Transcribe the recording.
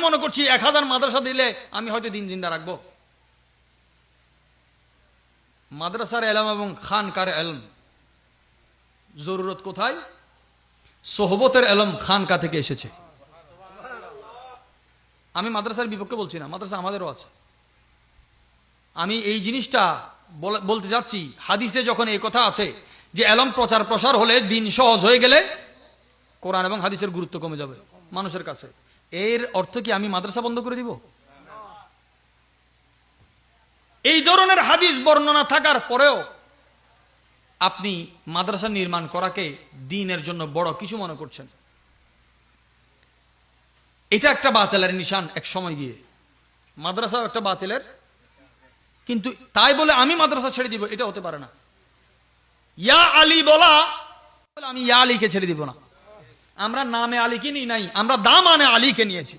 মনে করছি 1000 মাদ্রাসা দিলে আমি হয়তো দিন জিন্দা রাখবো। মাদ্রাসার এলম এবং খানকার এলম জরুরত কোথায়? সোহবতের এলম খানকা থেকে এসেছে। আমি মাদ্রাসার বিপক্ষে বলছি না, মাদ্রাসা আমাদেরও আছে। আমি এই জিনিসটা বলতে চাচ্ছি, হাদিসে যখন এই কথা আছে যে এলম প্রচার প্রসার হলে, দিন সহজ হয়ে গেলে কোরআন এবং হাদিসের গুরুত্ব কমে যাবে মানুষের কাছে, এর অর্থ কি আমি মাদ্রাসা বন্ধ করে দিব? এই ধরনের হাদিস বর্ণনা থাকার পরেও আপনি মাদ্রাসা নির্মাণ করাকে দ্বীনের জন্য বড় কিছু মনে করছেন। এটা একটা বাতিলের নিশান। এক সময় গিয়ে মাদ্রাসা একটা বাতিলের, কিন্তু তাই বলে আমি মাদ্রাসা ছেড়ে দিব এটা হতে পারে না। ইয়া আলী বলা, আমি ইয়া আলীকে ছেড়ে দিব না। আমরা নামে আলী কিনি নাই, আমরা দাম আনে আলীকে নিয়েছি।